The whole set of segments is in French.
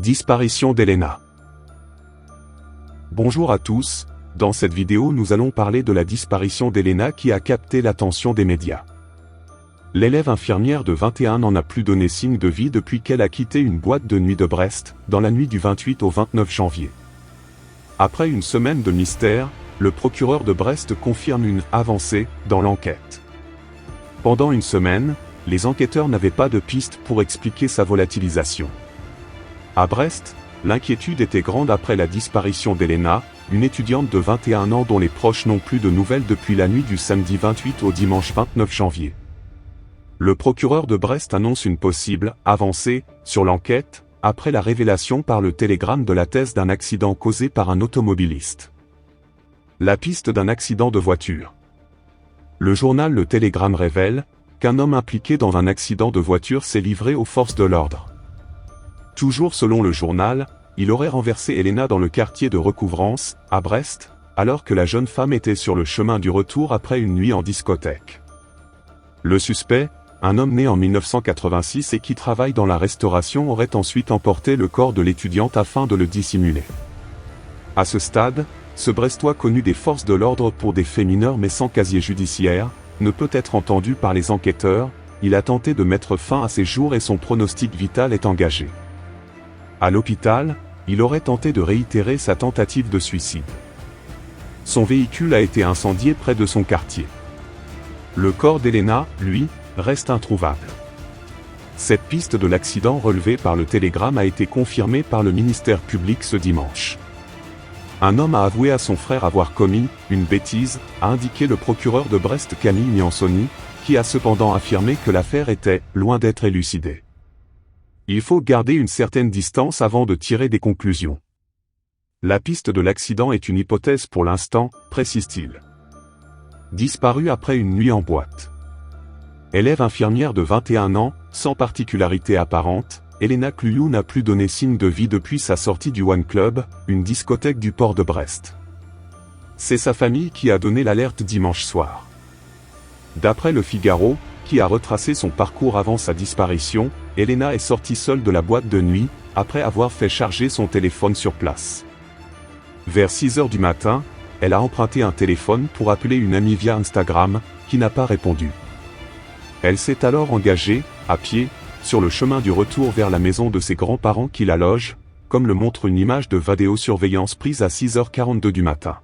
Disparition d'Elena. Bonjour à tous, dans cette vidéo nous allons parler de la disparition d'Elena qui a capté l'attention des médias. L'élève infirmière de 21 ans n'a plus donné signe de vie depuis qu'elle a quitté une boîte de nuit de Brest, dans la nuit du 28 au 29 janvier. Après une semaine de mystère, le procureur de Brest confirme une avancée dans l'enquête. Pendant une semaine, les enquêteurs n'avaient pas de piste pour expliquer sa volatilisation. À Brest, l'inquiétude était grande après la disparition d'Elena, une étudiante de 21 ans dont les proches n'ont plus de nouvelles depuis la nuit du samedi 28 au dimanche 29 janvier. Le procureur de Brest annonce une possible avancée sur l'enquête, après la révélation par le télégramme de la thèse d'un accident causé par un automobiliste. La piste d'un accident de voiture. Le journal Le Télégramme révèle qu'un homme impliqué dans un accident de voiture s'est livré aux forces de l'ordre. Toujours selon le journal, il aurait renversé Elena dans le quartier de Recouvrance, à Brest, alors que la jeune femme était sur le chemin du retour après une nuit en discothèque. Le suspect, un homme né en 1986 et qui travaille dans la restauration, aurait ensuite emporté le corps de l'étudiante afin de le dissimuler. À ce stade, ce Brestois connu des forces de l'ordre pour des faits mineurs mais sans casier judiciaire, ne peut être entendu par les enquêteurs. Il a tenté de mettre fin à ses jours et son pronostic vital est engagé. À l'hôpital, il aurait tenté de réitérer sa tentative de suicide. Son véhicule a été incendié près de son quartier. Le corps d'Elena, lui, reste introuvable. Cette piste de l'accident relevée par le Télégramme a été confirmée par le ministère public ce dimanche. Un homme a avoué à son frère avoir commis une bêtise, a indiqué le procureur de Brest Camille Miansoni, qui a cependant affirmé que l'affaire était loin d'être élucidée. Il faut garder une certaine distance avant de tirer des conclusions. La piste de l'accident est une hypothèse pour l'instant, précise-t-il. Disparue après une nuit en boîte. Élève infirmière de 21 ans, sans particularité apparente, Elena Cluyou n'a plus donné signe de vie depuis sa sortie du One Club, une discothèque du port de Brest. C'est sa famille qui a donné l'alerte dimanche soir. D'après Le Figaro, qui a retracé son parcours avant sa disparition, Elena est sortie seule de la boîte de nuit, après avoir fait charger son téléphone sur place. Vers 6 h du matin, elle a emprunté un téléphone pour appeler une amie via Instagram, qui n'a pas répondu. Elle s'est alors engagée, à pied, sur le chemin du retour vers la maison de ses grands-parents qui la logent, comme le montre une image de vidéosurveillance prise à 6 h 42 du matin.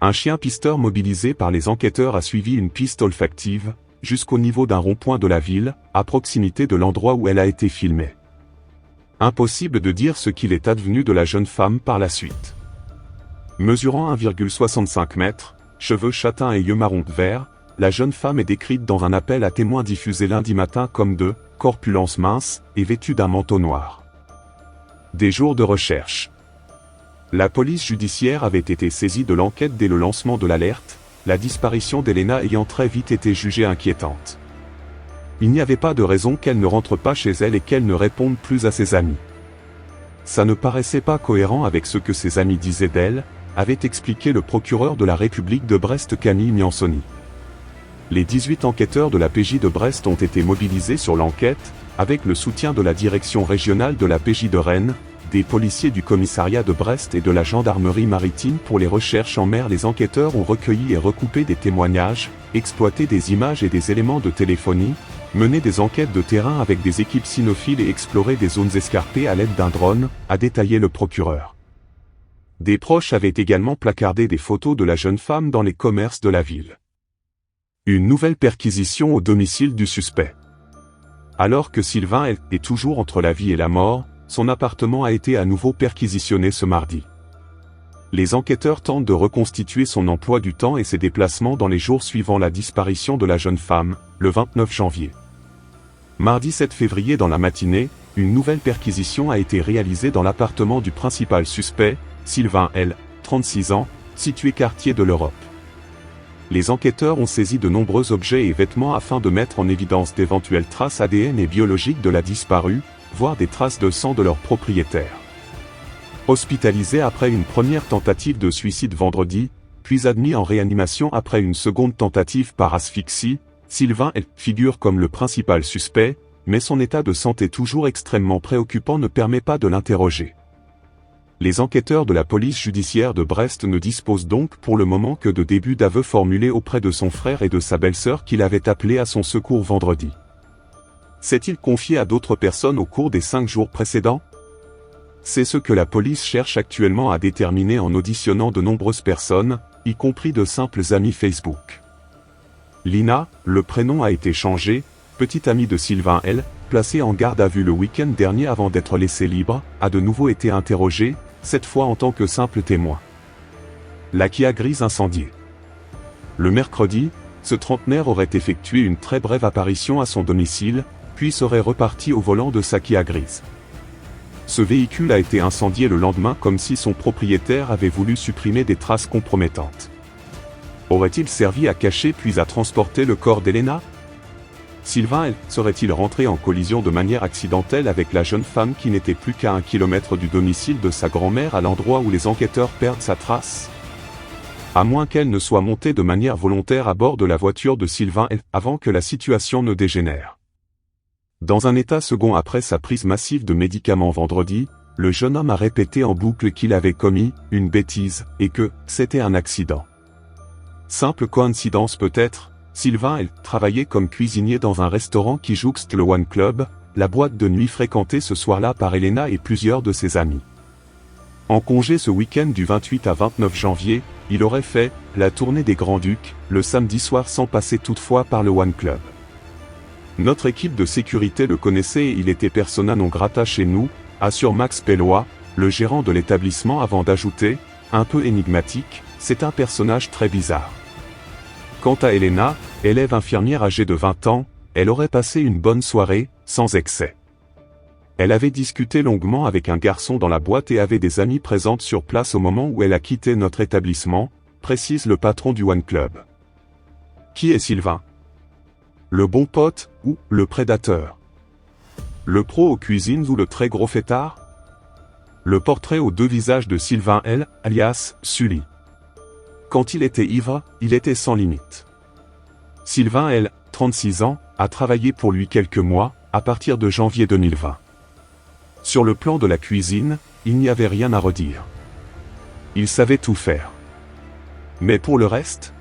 Un chien pisteur mobilisé par les enquêteurs a suivi une piste olfactive, jusqu'au niveau d'un rond-point de la ville, à proximité de l'endroit où elle a été filmée. Impossible de dire ce qu'il est advenu de la jeune femme par la suite. Mesurant 1,65 m, cheveux châtains et yeux marron vert, la jeune femme est décrite dans un appel à témoins diffusé lundi matin comme de corpulence mince et vêtue d'un manteau noir. Des jours de recherche. La police judiciaire avait été saisie de l'enquête dès le lancement de l'alerte, la disparition d'Elena ayant très vite été jugée inquiétante. Il n'y avait pas de raison qu'elle ne rentre pas chez elle et qu'elle ne réponde plus à ses amis. Ça ne paraissait pas cohérent avec ce que ses amis disaient d'elle, avait expliqué le procureur de la République de Brest Camille Miansoni. Les 18 enquêteurs de la PJ de Brest ont été mobilisés sur l'enquête, avec le soutien de la direction régionale de la PJ de Rennes, des policiers du commissariat de Brest et de la gendarmerie maritime pour les recherches en mer. Les enquêteurs ont recueilli et recoupé des témoignages, exploité des images et des éléments de téléphonie, mené des enquêtes de terrain avec des équipes cynophiles et exploré des zones escarpées à l'aide d'un drone, a détaillé le procureur. Des proches avaient également placardé des photos de la jeune femme dans les commerces de la ville. Une nouvelle perquisition au domicile du suspect. Alors que Sylvain est toujours entre la vie et la mort, son appartement a été à nouveau perquisitionné ce mardi. Les enquêteurs tentent de reconstituer son emploi du temps et ses déplacements dans les jours suivant la disparition de la jeune femme, le 29 janvier. Mardi 7 février dans la matinée, une nouvelle perquisition a été réalisée dans l'appartement du principal suspect, Sylvain L., 36 ans, situé quartier de l'Europe. Les enquêteurs ont saisi de nombreux objets et vêtements afin de mettre en évidence d'éventuelles traces ADN et biologiques de la disparue, voire des traces de sang de leur propriétaire. Hospitalisé après une première tentative de suicide vendredi, puis admis en réanimation après une seconde tentative par asphyxie, Sylvain L. figure comme le principal suspect, mais son état de santé toujours extrêmement préoccupant ne permet pas de l'interroger. Les enquêteurs de la police judiciaire de Brest ne disposent donc pour le moment que de débuts d'aveux formulés auprès de son frère et de sa belle-sœur qu'il avait appelé à son secours vendredi. S'est-il confié à d'autres personnes au cours des 5 jours précédents? C'est ce que la police cherche actuellement à déterminer en auditionnant de nombreuses personnes, y compris de simples amis Facebook. Lina, le prénom a été changé, petite amie de Sylvain L., placée en garde à vue le week-end dernier avant d'être laissée libre, a de nouveau été interrogée, cette fois en tant que simple témoin. La Kia grise incendiée. Le mercredi, ce trentenaire aurait effectué une très brève apparition à son domicile, puis serait reparti au volant de sa Kia grise. Ce véhicule a été incendié le lendemain comme si son propriétaire avait voulu supprimer des traces compromettantes. Aurait-il servi à cacher puis à transporter le corps d'Elena? Sylvain serait-il rentré en collision de manière accidentelle avec la jeune femme qui n'était plus qu'à 1 kilomètre du domicile de sa grand-mère à l'endroit où les enquêteurs perdent sa trace? À moins qu'elle ne soit montée de manière volontaire à bord de la voiture de Sylvain avant que la situation ne dégénère. Dans un état second après sa prise massive de médicaments vendredi, le jeune homme a répété en boucle qu'il avait commis une bêtise et que c'était un accident. Simple coïncidence peut-être, Sylvain travaillait comme cuisinier dans un restaurant qui jouxte le One Club, la boîte de nuit fréquentée ce soir-là par Elena et plusieurs de ses amis. En congé ce week-end du 28 à 29 janvier, il aurait fait la tournée des Grands-Ducs, le samedi soir sans passer toutefois par le One Club. Notre équipe de sécurité le connaissait et il était persona non grata chez nous, assure Max Pellois, le gérant de l'établissement avant d'ajouter, un peu énigmatique, c'est un personnage très bizarre. Quant à Elena, élève infirmière âgée de 20 ans, elle aurait passé une bonne soirée, sans excès. Elle avait discuté longuement avec un garçon dans la boîte et avait des amis présentes sur place au moment où elle a quitté notre établissement, précise le patron du One Club. Qui est Sylvain? Le bon pote, ou le prédateur? Le pro aux cuisines ou le très gros fêtard? Le portrait aux 2 visages de Sylvain L., alias Sully. Quand il était ivre, il était sans limite. Sylvain L., 36 ans, a travaillé pour lui quelques mois, à partir de janvier 2020. Sur le plan de la cuisine, il n'y avait rien à redire. Il savait tout faire. Mais pour le reste,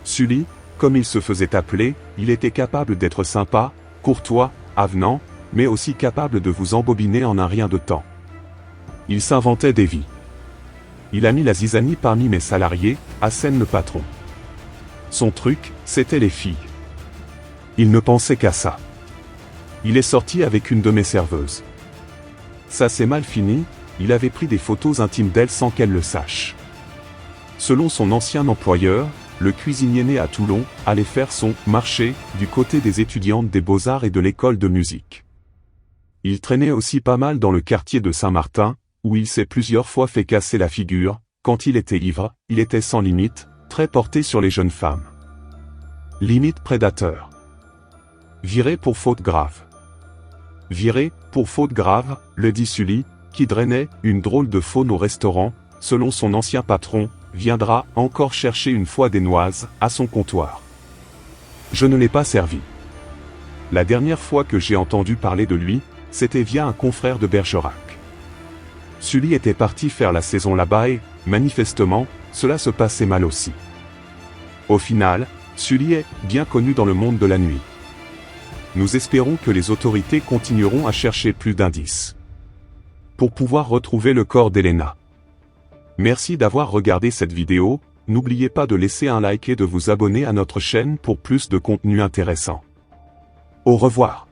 Sully, comme il se faisait appeler, il était capable d'être sympa, courtois, avenant, mais aussi capable de vous embobiner en un rien de temps. Il s'inventait des vies. Il a mis la zizanie parmi mes salariés, assène le patron. Son truc, c'était les filles. Il ne pensait qu'à ça. Il est sorti avec une de mes serveuses. Ça s'est mal fini, il avait pris des photos intimes d'elle sans qu'elle le sache. Selon son ancien employeur, le cuisinier né à Toulon allait faire son marché du côté des étudiantes des Beaux-Arts et de l'école de musique. Il traînait aussi pas mal dans le quartier de Saint-Martin, où il s'est plusieurs fois fait casser la figure. Quand il était ivre, il était sans limite, très porté sur les jeunes femmes. Limite prédateur. Viré pour faute grave. Viré pour faute grave, le dit Sully, qui drainait une drôle de faune au restaurant, selon son ancien patron, viendra encore chercher une fois des noises à son comptoir. Je ne l'ai pas servi. La dernière fois que j'ai entendu parler de lui, c'était via un confrère de Bergerac. Sully était parti faire la saison là-bas et, manifestement, cela se passait mal aussi. Au final, Sully est bien connu dans le monde de la nuit. Nous espérons que les autorités continueront à chercher plus d'indices pour pouvoir retrouver le corps d'Elena. Merci d'avoir regardé cette vidéo, n'oubliez pas de laisser un like et de vous abonner à notre chaîne pour plus de contenu intéressant. Au revoir.